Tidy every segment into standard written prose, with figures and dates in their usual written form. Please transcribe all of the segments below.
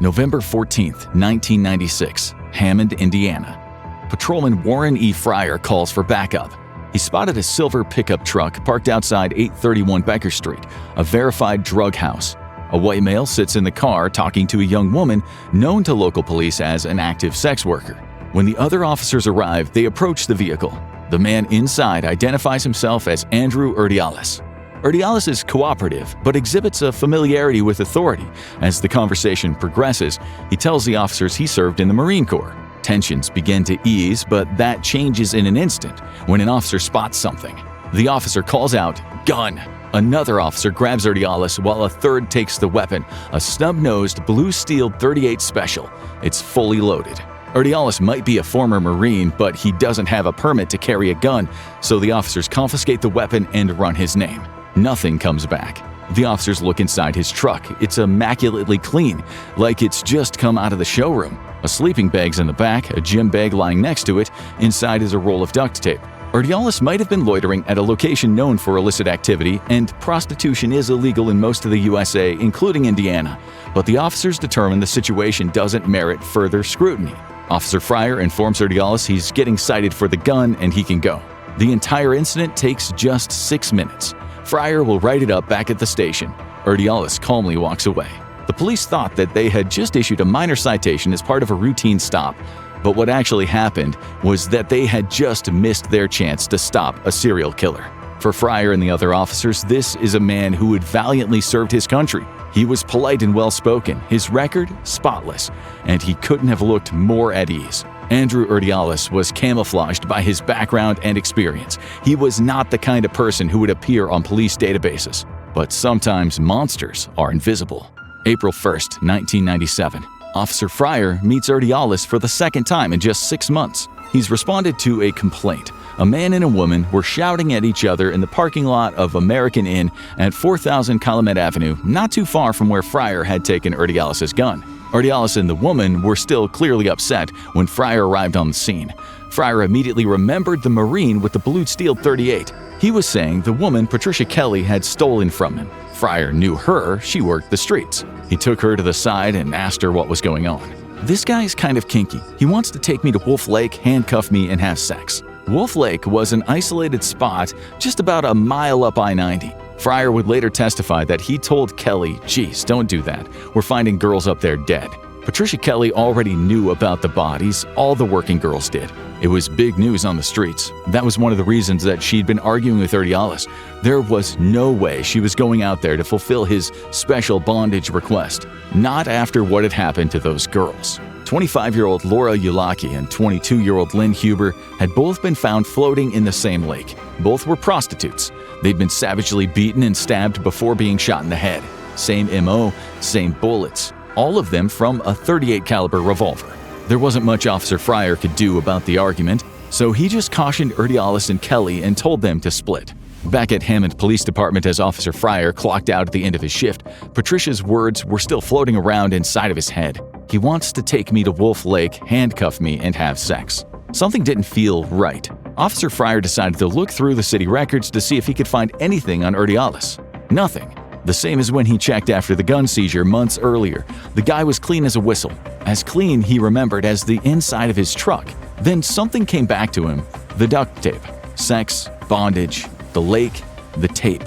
November 14, 1996, Hammond, Indiana. Patrolman Warren E. Fryer calls for backup. He spotted a silver pickup truck parked outside 831 Becker Street, a verified drug house. A white male sits in the car talking to a young woman known to local police as an active sex worker. When the other officers arrive, they approach the vehicle. The man inside identifies himself as Andrew Urdiales. Urdiales is cooperative, but exhibits a familiarity with authority. As the conversation progresses, he tells the officers he served in the Marine Corps. Tensions begin to ease, but that changes in an instant when an officer spots something. The officer calls out, "Gun!" Another officer grabs Urdiales while a third takes the weapon, a snub-nosed blue steel .38 Special. It's fully loaded. Urdiales might be a former Marine, but he doesn't have a permit to carry a gun, so the officers confiscate the weapon and run his name. Nothing comes back. The officers look inside his truck. It's immaculately clean, like it's just come out of the showroom. A sleeping bag's in the back, a gym bag lying next to it. Inside is a roll of duct tape. Urdiales might have been loitering at a location known for illicit activity, and prostitution is illegal in most of the USA, including Indiana. But the officers determine the situation doesn't merit further scrutiny. Officer Fryer informs Urdiales he's getting cited for the gun and he can go. The entire incident takes just 6 minutes. Fryer will write it up back at the station. Urdiales calmly walks away. The police thought that they had just issued a minor citation as part of a routine stop, but what actually happened was that they had just missed their chance to stop a serial killer. For Fryer and the other officers, this is a man who had valiantly served his country. He was polite and well-spoken, his record spotless, and he couldn't have looked more at ease. Andrew Urdiales was camouflaged by his background and experience. He was not the kind of person who would appear on police databases. But sometimes monsters are invisible. April 1st, 1997. Officer Fryer meets Urdiales for the second time in just 6 months. He's responded to a complaint. A man and a woman were shouting at each other in the parking lot of American Inn at 4000 Calumet Avenue, not too far from where Fryer had taken Urdiales' gun. Urdiales and the woman were still clearly upset when Fryer arrived on the scene. Fryer immediately remembered the Marine with the blue steel .38. He was saying the woman Patricia Kelly had stolen from him. Fryer knew her, she worked the streets. He took her to the side and asked her what was going on. "This guy's kind of kinky. He wants to take me to Wolf Lake, handcuff me, and have sex." Wolf Lake was an isolated spot just about a mile up I-90. Fryer would later testify that he told Kelly, "Geez, don't do that. We're finding girls up there dead." Patricia Kelly already knew about the bodies, all the working girls did. It was big news on the streets. That was one of the reasons that she'd been arguing with Urdiales. There was no way she was going out there to fulfill his special bondage request. Not after what had happened to those girls. 25-year-old Laura Ulaki and 22-year-old Lynn Huber had both been found floating in the same lake. Both were prostitutes. They'd been savagely beaten and stabbed before being shot in the head. Same MO, same bullets. All of them from a .38 caliber revolver. There wasn't much Officer Fryer could do about the argument, so he just cautioned Urdiales and Kelly and told them to split. Back at Hammond Police Department as Officer Fryer clocked out at the end of his shift, Patricia's words were still floating around inside of his head. "He wants to take me to Wolf Lake, handcuff me, and have sex." Something didn't feel right. Officer Fryer decided to look through the city records to see if he could find anything on Urdiales. Nothing. The same as when he checked after the gun seizure months earlier. The guy was clean as a whistle. As clean, he remembered, as the inside of his truck. Then something came back to him. The duct tape. Sex, bondage, the lake, the tape.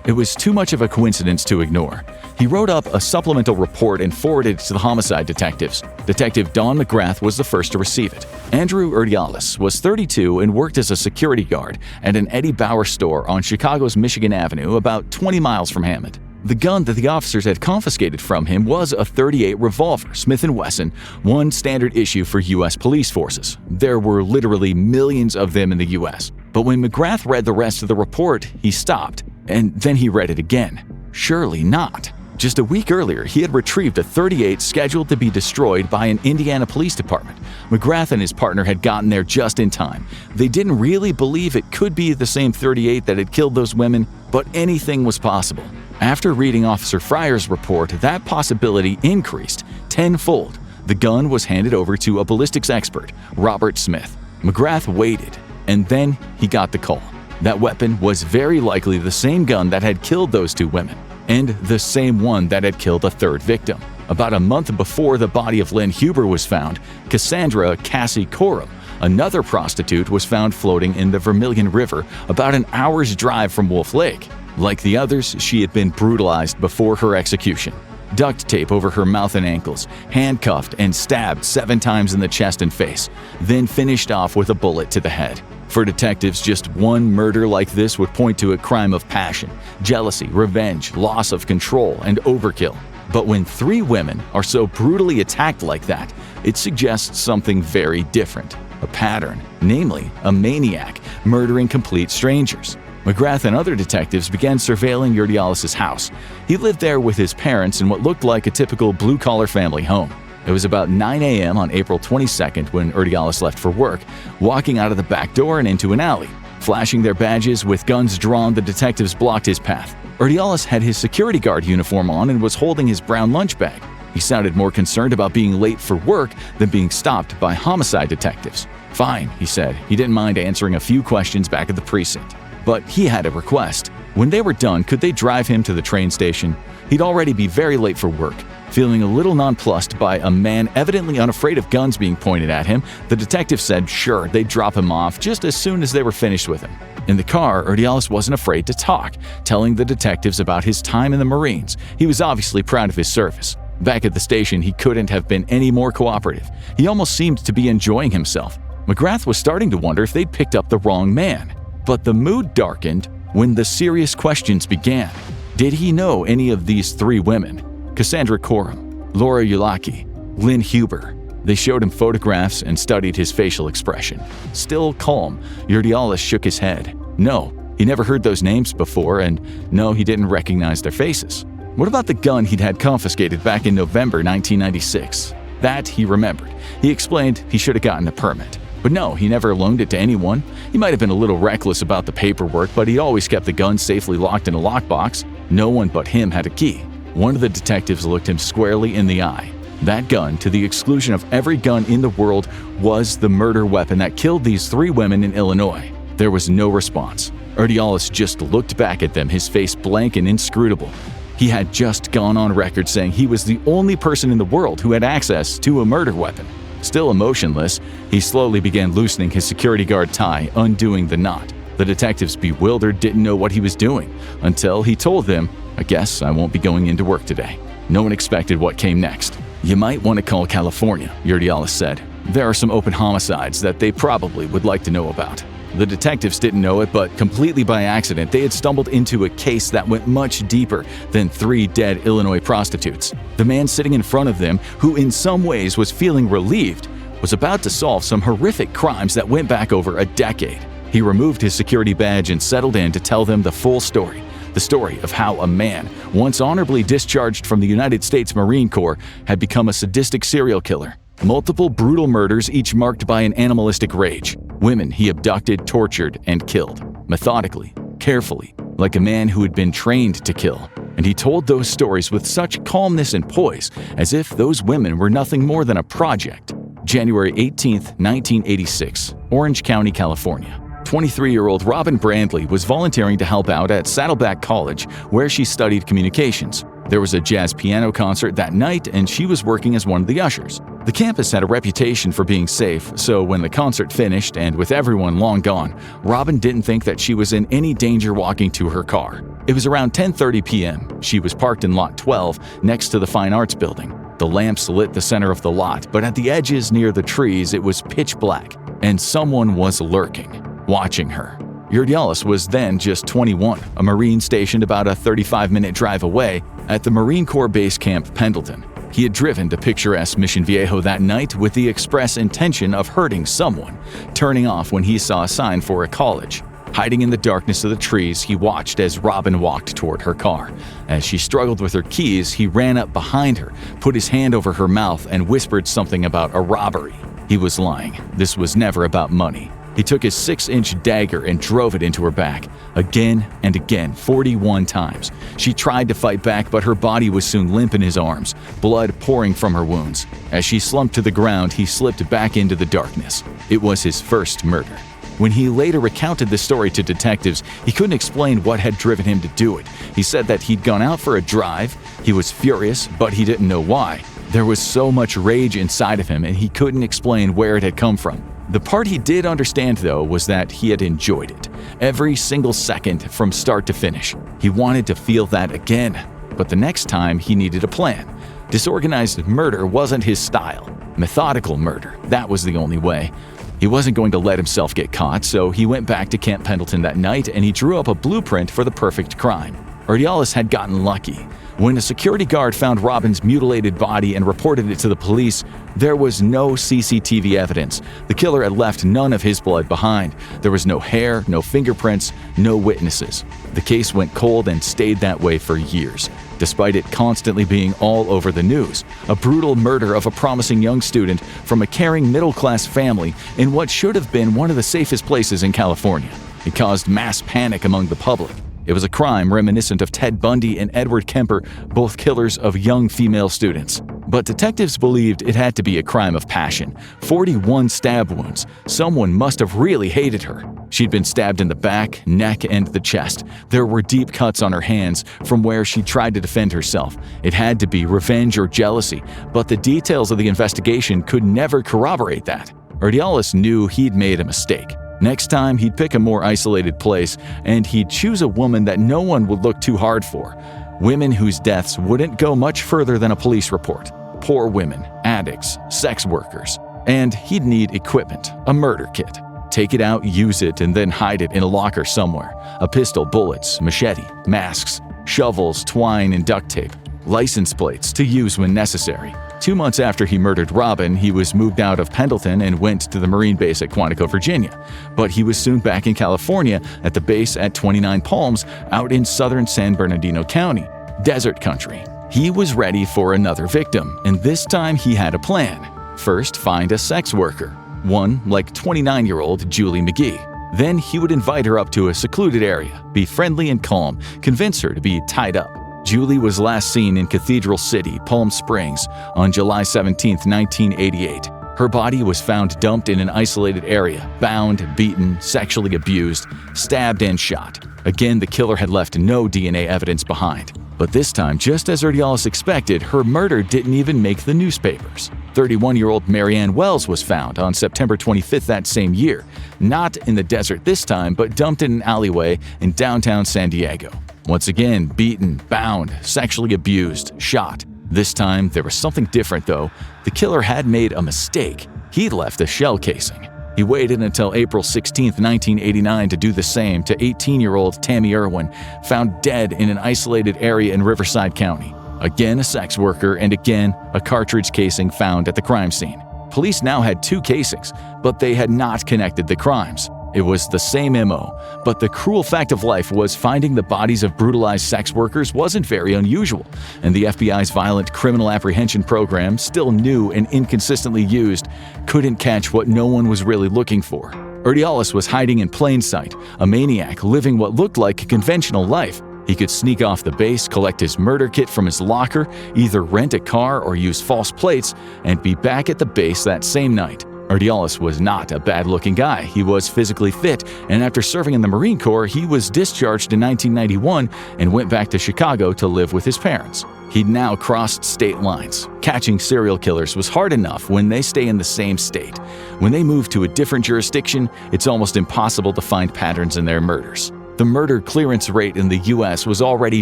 It was too much of a coincidence to ignore. He wrote up a supplemental report and forwarded it to the homicide detectives. Detective Don McGrath was the first to receive it. Andrew Urdiales was 32 and worked as a security guard at an Eddie Bauer store on Chicago's Michigan Avenue, about 20 miles from Hammond. The gun that the officers had confiscated from him was a .38 revolver, Smith & Wesson, one standard issue for U.S. police forces. There were literally millions of them in the U.S. But when McGrath read the rest of the report, he stopped, and then he read it again. Surely not. Just a week earlier, he had retrieved a .38 scheduled to be destroyed by an Indiana police department. McGrath and his partner had gotten there just in time. They didn't really believe it could be the same .38 that had killed those women, but anything was possible. After reading Officer Fryer's report, that possibility increased tenfold. The gun was handed over to a ballistics expert, Robert Smith. McGrath waited, and then he got the call. That weapon was very likely the same gun that had killed those two women, and the same one that had killed a third victim. About a month before the body of Lynn Huber was found, Cassandra Cassie Coram, another prostitute, was found floating in the Vermilion River about an hour's drive from Wolf Lake. Like the others, she had been brutalized before her execution. Duct tape over her mouth and ankles, handcuffed and stabbed 7 times in the chest and face, then finished off with a bullet to the head. For detectives, just one murder like this would point to a crime of passion, jealousy, revenge, loss of control, and overkill. But when 3 women are so brutally attacked like that, it suggests something very different. A pattern, namely a maniac murdering complete strangers. McGrath and other detectives began surveilling Urdiales' house. He lived there with his parents in what looked like a typical blue-collar family home. It was about 9 a.m. on April 22nd when Urdiales left for work, walking out of the back door and into an alley. Flashing their badges with guns drawn, the detectives blocked his path. Urdiales had his security guard uniform on and was holding his brown lunch bag. He sounded more concerned about being late for work than being stopped by homicide detectives. "Fine," he said. He didn't mind answering a few questions back at the precinct. But he had a request. When they were done, could they drive him to the train station? He'd already be very late for work. Feeling a little nonplussed by a man evidently unafraid of guns being pointed at him, the detective said sure, they'd drop him off just as soon as they were finished with him. In the car, Urdiales wasn't afraid to talk, telling the detectives about his time in the Marines. He was obviously proud of his service. Back at the station, he couldn't have been any more cooperative. He almost seemed to be enjoying himself. McGrath was starting to wonder if they'd picked up the wrong man. But the mood darkened when the serious questions began. Did he know any of these 3 women? Cassandra Coram, Laura Ulaki, Lynn Huber. They showed him photographs and studied his facial expression. Still calm, Urdiales shook his head. No, he never heard those names before, and no, he didn't recognize their faces. What about the gun he'd had confiscated back in November 1996? That he remembered. He explained he should have gotten a permit. But no, he never loaned it to anyone. He might have been a little reckless about the paperwork, but he always kept the gun safely locked in a lockbox. No one but him had a key. One of the detectives looked him squarely in the eye. That gun, to the exclusion of every gun in the world, was the murder weapon that killed these 3 women in Illinois. There was no response. Urdiales just looked back at them, his face blank and inscrutable. He had just gone on record saying he was the only person in the world who had access to a murder weapon. Still emotionless, he slowly began loosening his security guard tie, undoing the knot. The detectives, bewildered, didn't know what he was doing until he told them, "I guess I won't be going into work today." No one expected what came next. "You might want to call California," Urdiales said. "There are some open homicides that they probably would like to know about." The detectives didn't know it, but completely by accident, they had stumbled into a case that went much deeper than 3 dead Illinois prostitutes. The man sitting in front of them, who in some ways was feeling relieved, was about to solve some horrific crimes that went back over a decade. He removed his security badge and settled in to tell them the full story. The story of how a man, once honorably discharged from the United States Marine Corps, had become a sadistic serial killer. Multiple brutal murders, each marked by an animalistic rage. Women he abducted, tortured, and killed. Methodically, carefully, like a man who had been trained to kill. And he told those stories with such calmness and poise, as if those women were nothing more than a project. January 18, 1986, Orange County, California. 23-year-old Robin Brandley was volunteering to help out at Saddleback College, where she studied communications. There was a jazz piano concert that night, and she was working as one of the ushers. The campus had a reputation for being safe, so when the concert finished and with everyone long gone, Robin didn't think that she was in any danger walking to her car. It was around 10:30 p.m. She was parked in Lot 12 next to the Fine Arts Building. The lamps lit the center of the lot, but at the edges near the trees it was pitch black, and someone was lurking, watching her. Urdiales was then just 21, a Marine stationed about a 35-minute drive away at the Marine Corps Base Camp Pendleton. He had driven to picturesque Mission Viejo that night with the express intention of hurting someone, turning off when he saw a sign for a college. Hiding in the darkness of the trees, he watched as Robin walked toward her car. As she struggled with her keys, he ran up behind her, put his hand over her mouth, and whispered something about a robbery. He was lying. This was never about money. He took his 6-inch dagger and drove it into her back. Again and again, 41 times. She tried to fight back, but her body was soon limp in his arms, blood pouring from her wounds. As she slumped to the ground, he slipped back into the darkness. It was his first murder. When he later recounted the story to detectives, he couldn't explain what had driven him to do it. He said that he'd gone out for a drive, he was furious, but he didn't know why. There was so much rage inside of him and he couldn't explain where it had come from. The part he did understand, though, was that he had enjoyed it. Every single second from start to finish. He wanted to feel that again. But the next time, he needed a plan. Disorganized murder wasn't his style. Methodical murder, that was the only way. He wasn't going to let himself get caught, so he went back to Camp Pendleton that night and he drew up a blueprint for the perfect crime. Urdiales had gotten lucky. When a security guard found Robin's mutilated body and reported it to the police, there was no CCTV evidence. The killer had left none of his blood behind. There was no hair, no fingerprints, no witnesses. The case went cold and stayed that way for years, despite it constantly being all over the news. A brutal murder of a promising young student from a caring middle-class family in what should have been one of the safest places in California. It caused mass panic among the public. It was a crime reminiscent of Ted Bundy and Edward Kemper, both killers of young female students. But detectives believed it had to be a crime of passion. 41 stab wounds. Someone must have really hated her. She'd been stabbed in the back, neck, and the chest. There were deep cuts on her hands from where she tried to defend herself. It had to be revenge or jealousy, but the details of the investigation could never corroborate that. Urdiales knew he'd made a mistake. Next time, he'd pick a more isolated place, and he'd choose a woman that no one would look too hard for. Women whose deaths wouldn't go much further than a police report. Poor women, addicts, sex workers. And he'd need equipment, a murder kit. Take it out, use it, and then hide it in a locker somewhere. A pistol, bullets, machete, masks, shovels, twine, and duct tape. License plates to use when necessary. 2 months after he murdered Robin, he was moved out of Pendleton and went to the Marine base at Quantico, Virginia. But he was soon back in California at the base at 29 Palms out in southern San Bernardino County, desert country. He was ready for another victim, and this time he had a plan. First, find a sex worker, one like 29-year-old Julie McGee. Then he would invite her up to a secluded area, be friendly and calm, convince her to be tied up. Julie was last seen in Cathedral City, Palm Springs, on July 17, 1988. Her body was found dumped in an isolated area, bound, beaten, sexually abused, stabbed, and shot. Again, the killer had left no DNA evidence behind. But this time, just as Urdiales expected, her murder didn't even make the newspapers. 31-year-old Marianne Wells was found on September 25th that same year, not in the desert this time, but dumped in an alleyway in downtown San Diego. Once again, beaten, bound, sexually abused, shot. This time, there was something different though. The killer had made a mistake. He'd left a shell casing. He waited until April 16, 1989 to do the same to 18-year-old Tammy Irwin, found dead in an isolated area in Riverside County. Again a sex worker, and again a cartridge casing found at the crime scene. Police now had 2 casings, but they had not connected the crimes. It was the same MO, but the cruel fact of life was finding the bodies of brutalized sex workers wasn't very unusual, and the FBI's violent criminal apprehension program, still new and inconsistently used, couldn't catch what no one was really looking for. Urdiales was hiding in plain sight, a maniac living what looked like a conventional life. He could sneak off the base, collect his murder kit from his locker, either rent a car or use false plates, and be back at the base that same night. Urdiales was not a bad-looking guy. He was physically fit, and after serving in the Marine Corps, he was discharged in 1991 and went back to Chicago to live with his parents. He'd now crossed state lines. Catching serial killers was hard enough when they stay in the same state. When they move to a different jurisdiction, it's almost impossible to find patterns in their murders. The murder clearance rate in the U.S. was already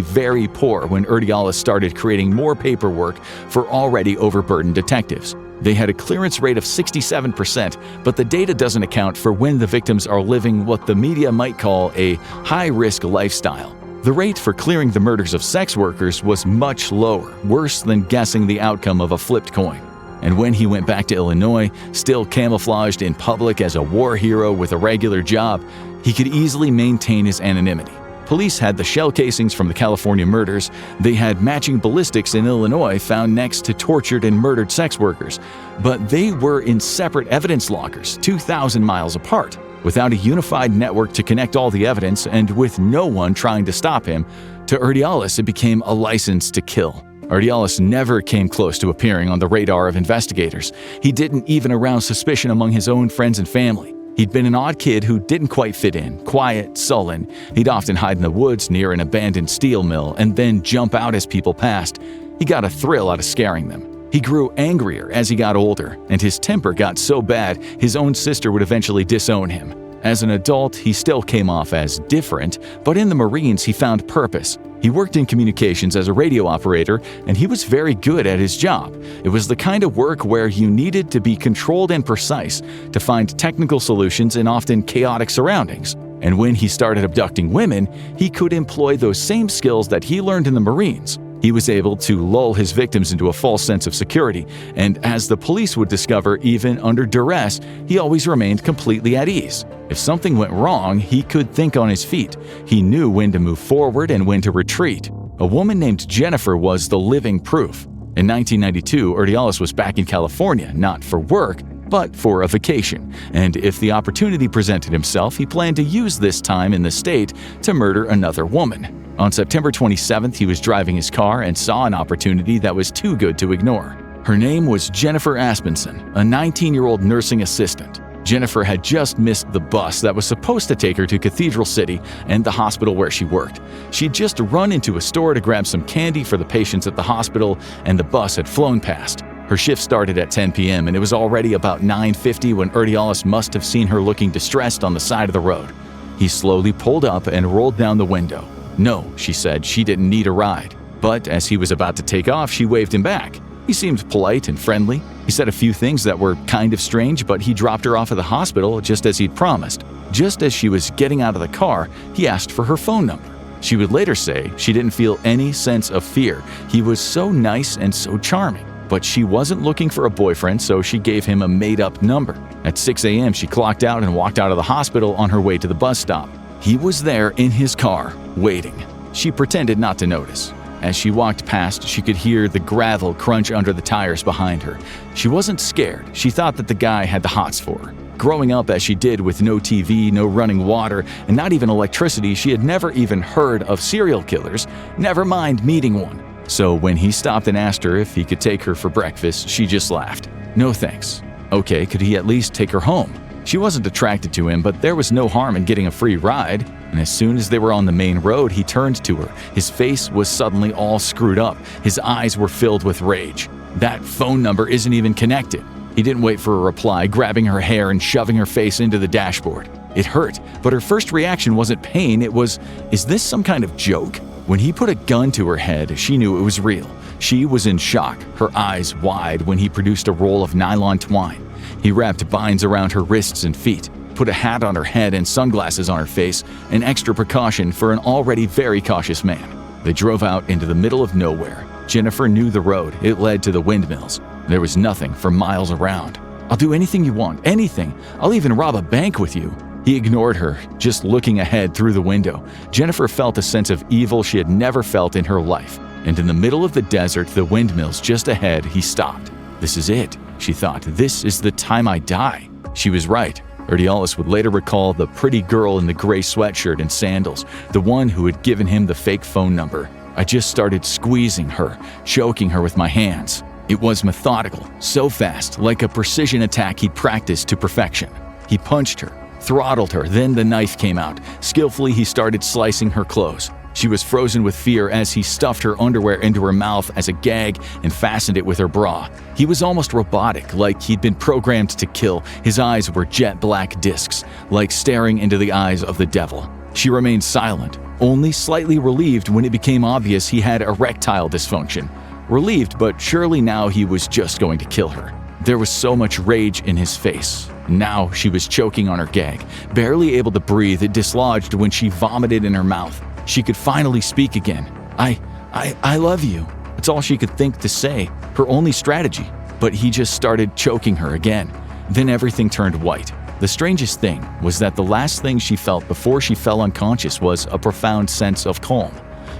very poor when Urdiales started creating more paperwork for already overburdened detectives. They had a clearance rate of 67%, but the data doesn't account for when the victims are living what the media might call a high-risk lifestyle. The rate for clearing the murders of sex workers was much lower, worse than guessing the outcome of a flipped coin. And when he went back to Illinois, still camouflaged in public as a war hero with a regular job, he could easily maintain his anonymity. Police had the shell casings from the California murders. They had matching ballistics in Illinois found next to tortured and murdered sex workers. But they were in separate evidence lockers, 2,000 miles apart. Without a unified network to connect all the evidence and with no one trying to stop him, to Urdiales it became a license to kill. Urdiales never came close to appearing on the radar of investigators. He didn't even arouse suspicion among his own friends and family. He'd been an odd kid who didn't quite fit in, quiet, sullen. He'd often hide in the woods near an abandoned steel mill and then jump out as people passed. He got a thrill out of scaring them. He grew angrier as he got older, and his temper got so bad his own sister would eventually disown him. As an adult, he still came off as different, but in the Marines he found purpose. He worked in communications as a radio operator, and he was very good at his job. It was the kind of work where you needed to be controlled and precise to find technical solutions in often chaotic surroundings. And when he started abducting women, he could employ those same skills that he learned in the Marines. He was able to lull his victims into a false sense of security, and as the police would discover, even under duress, he always remained completely at ease. If something went wrong, he could think on his feet. He knew when to move forward and when to retreat. A woman named Jennifer was the living proof. In 1992, Urdiales was back in California, not for work, but for a vacation, and if the opportunity presented himself, he planned to use this time in the state to murder another woman. On September 27th, he was driving his car and saw an opportunity that was too good to ignore. Her name was Jennifer Asbenson, a 19-year-old nursing assistant. Jennifer had just missed the bus that was supposed to take her to Cathedral City and the hospital where she worked. She'd just run into a store to grab some candy for the patients at the hospital, and the bus had flown past. Her shift started at 10 p.m. and it was already about 9:50 when Urdiales must have seen her looking distressed on the side of the road. He slowly pulled up and rolled down the window. No, she said, she didn't need a ride. But as he was about to take off, she waved him back. He seemed polite and friendly. He said a few things that were kind of strange, but he dropped her off at the hospital just as he'd promised. Just as she was getting out of the car, he asked for her phone number. She would later say she didn't feel any sense of fear. He was so nice and so charming. But she wasn't looking for a boyfriend, so she gave him a made-up number. At 6 a.m., she clocked out and walked out of the hospital on her way to the bus stop. He was there in his car, waiting. She pretended not to notice. As she walked past, she could hear the gravel crunch under the tires behind her. She wasn't scared. She thought that the guy had the hots for her. Growing up as she did with no TV, no running water, and not even electricity, she had never even heard of serial killers, never mind meeting one. So when he stopped and asked her if he could take her for breakfast, she just laughed. No thanks. Okay, could he at least take her home? She wasn't attracted to him, but there was no harm in getting a free ride. And as soon as they were on the main road, he turned to her. His face was suddenly all screwed up. His eyes were filled with rage. That phone number isn't even connected. He didn't wait for a reply, grabbing her hair and shoving her face into the dashboard. It hurt, but her first reaction wasn't pain. It was, is this some kind of joke? When he put a gun to her head, she knew it was real. She was in shock, her eyes wide when he produced a roll of nylon twine. He wrapped binds around her wrists and feet, put a hat on her head and sunglasses on her face, an extra precaution for an already very cautious man. They drove out into the middle of nowhere. Jennifer knew the road. It led to the windmills. There was nothing for miles around. I'll do anything you want, anything. I'll even rob a bank with you. He ignored her, just looking ahead through the window. Jennifer felt a sense of evil she had never felt in her life. And in the middle of the desert, the windmills just ahead, he stopped. This is it, she thought. This is the time I die. She was right. Urdiales would later recall the pretty girl in the gray sweatshirt and sandals, the one who had given him the fake phone number. I just started squeezing her, choking her with my hands. It was methodical, so fast, like a precision attack he'd practiced to perfection. He punched her, throttled her, then the knife came out. Skillfully, he started slicing her clothes. She was frozen with fear as he stuffed her underwear into her mouth as a gag and fastened it with her bra. He was almost robotic, like he'd been programmed to kill. His eyes were jet black discs, like staring into the eyes of the devil. She remained silent, only slightly relieved when it became obvious he had erectile dysfunction. Relieved, but surely now he was just going to kill her. There was so much rage in his face. Now she was choking on her gag. Barely able to breathe, it dislodged when she vomited in her mouth. She could finally speak again. I love you. That's all she could think to say, her only strategy. But he just started choking her again. Then everything turned white. The strangest thing was that the last thing she felt before she fell unconscious was a profound sense of calm.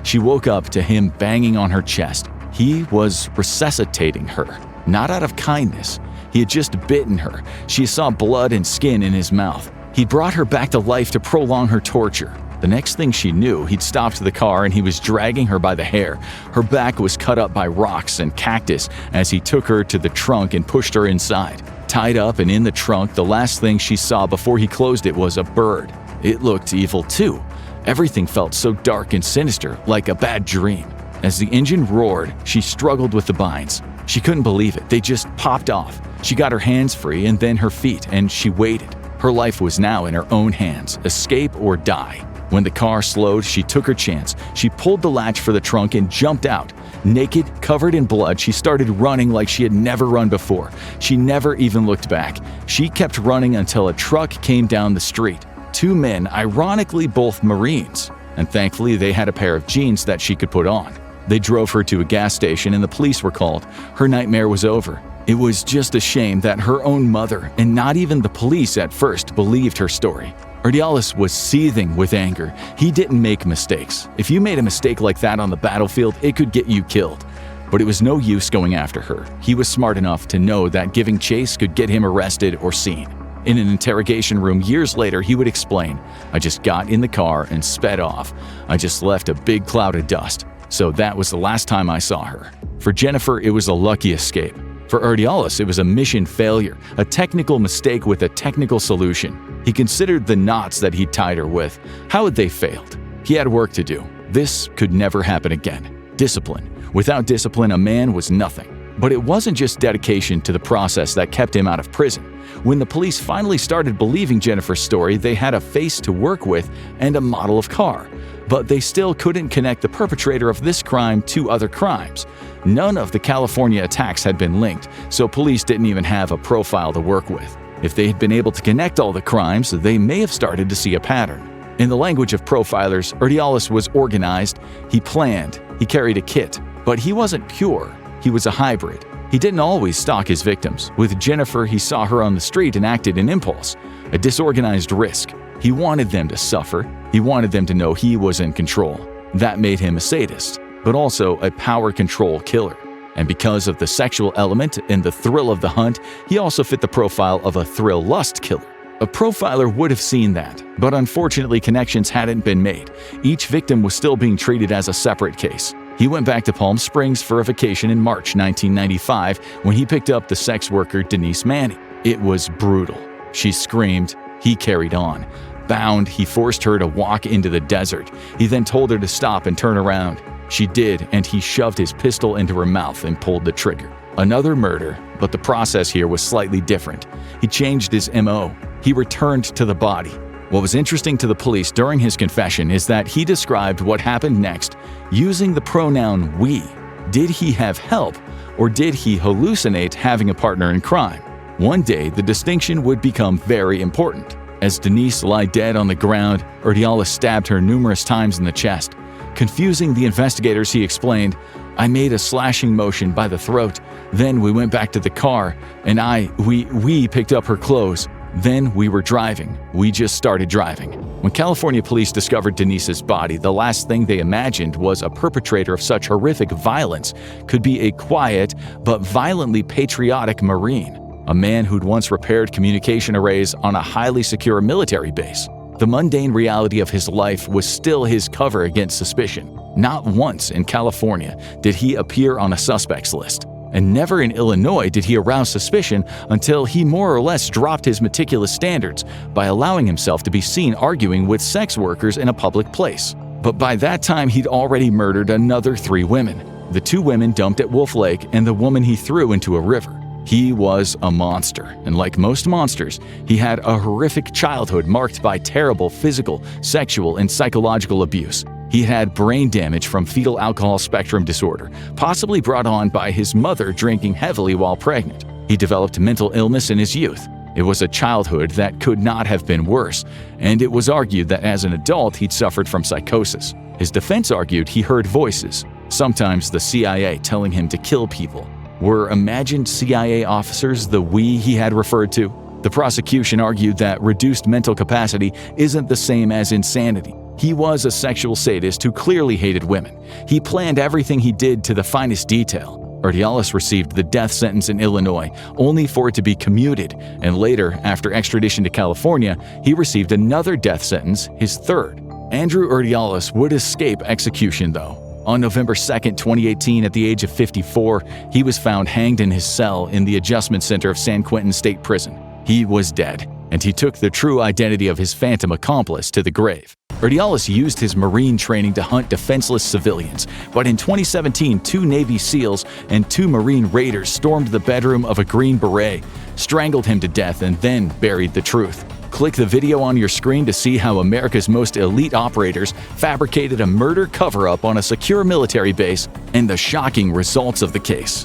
She woke up to him banging on her chest. He was resuscitating her, not out of kindness. He had just bitten her. She saw blood and skin in his mouth. He brought her back to life to prolong her torture. The next thing she knew, he'd stopped the car and he was dragging her by the hair. Her back was cut up by rocks and cactus as he took her to the trunk and pushed her inside. Tied up and in the trunk, the last thing she saw before he closed it was a bird. It looked evil too. Everything felt so dark and sinister, like a bad dream. As the engine roared, she struggled with the binds. She couldn't believe it. They just popped off. She got her hands free and then her feet, and she waited. Her life was now in her own hands, escape or die. When the car slowed, she took her chance. She pulled the latch for the trunk and jumped out. Naked, covered in blood, she started running like she had never run before. She never even looked back. She kept running until a truck came down the street. Two men, ironically both Marines, and thankfully they had a pair of jeans that she could put on. They drove her to a gas station and the police were called. Her nightmare was over. It was just a shame that her own mother, and not even the police at first, believed her story. Urdiales was seething with anger. He didn't make mistakes. If you made a mistake like that on the battlefield, it could get you killed. But it was no use going after her. He was smart enough to know that giving chase could get him arrested or seen. In an interrogation room years later, he would explain, "I just got in the car and sped off. I just left a big cloud of dust. So that was the last time I saw her." For Jennifer, it was a lucky escape. For Urdiales, it was a mission failure, a technical mistake with a technical solution. He considered the knots that he tied her with. How had they failed? He had work to do. This could never happen again. Discipline. Without discipline, a man was nothing. But it wasn't just dedication to the process that kept him out of prison. When the police finally started believing Jennifer's story, they had a face to work with and a model of car. But they still couldn't connect the perpetrator of this crime to other crimes. None of the California attacks had been linked, so police didn't even have a profile to work with. If they had been able to connect all the crimes, they may have started to see a pattern. In the language of profilers, Urdiales was organized, he planned, he carried a kit. But he wasn't pure, he was a hybrid. He didn't always stalk his victims. With Jennifer, he saw her on the street and acted in impulse, a disorganized risk. He wanted them to suffer. He wanted them to know he was in control. That made him a sadist, but also a power control killer. And because of the sexual element and the thrill of the hunt, he also fit the profile of a thrill lust killer. A profiler would have seen that, but unfortunately connections hadn't been made. Each victim was still being treated as a separate case. He went back to Palm Springs for a vacation in March 1995 when he picked up the sex worker Denise Manning. It was brutal. She screamed. He carried on. Bound, he forced her to walk into the desert. He then told her to stop and turn around. She did, and he shoved his pistol into her mouth and pulled the trigger. Another murder, but the process here was slightly different. He changed his MO. He returned to the body. What was interesting to the police during his confession is that he described what happened next using the pronoun we. Did he have help, or did he hallucinate having a partner in crime? One day, the distinction would become very important. As Denise lay dead on the ground, Urdiales stabbed her numerous times in the chest. Confusing the investigators, he explained, "I made a slashing motion by the throat. Then we went back to the car, and we picked up her clothes. Then we were driving. We just started driving." When California police discovered Denise's body, the last thing they imagined was a perpetrator of such horrific violence could be a quiet but violently patriotic Marine, a man who'd once repaired communication arrays on a highly secure military base. The mundane reality of his life was still his cover against suspicion. Not once in California did he appear on a suspects list. And never in Illinois did he arouse suspicion until he more or less dropped his meticulous standards by allowing himself to be seen arguing with sex workers in a public place. But by that time, he'd already murdered another 3 women. The 2 women dumped at Wolf Lake and the woman he threw into a river. He was a monster, and like most monsters, he had a horrific childhood marked by terrible physical, sexual, and psychological abuse. He had brain damage from fetal alcohol spectrum disorder, possibly brought on by his mother drinking heavily while pregnant. He developed mental illness in his youth. It was a childhood that could not have been worse, and it was argued that as an adult he'd suffered from psychosis. His defense argued he heard voices, sometimes the CIA telling him to kill people. Were imagined CIA officers the we he had referred to? The prosecution argued that reduced mental capacity isn't the same as insanity. He was a sexual sadist who clearly hated women. He planned everything he did to the finest detail. Urdiales received the death sentence in Illinois, only for it to be commuted, and later, after extradition to California, he received another death sentence, his third. Andrew Urdiales would escape execution though. On November 2, 2018, at the age of 54, he was found hanged in his cell in the Adjustment Center of San Quentin State Prison. He was dead, and he took the true identity of his phantom accomplice to the grave. Urdiales used his Marine training to hunt defenseless civilians, but in 2017, 2 Navy SEALs and 2 Marine raiders stormed the bedroom of a Green Beret, strangled him to death, and then buried the truth. Click the video on your screen to see how America's most elite operators fabricated a murder cover-up on a secure military base and the shocking results of the case.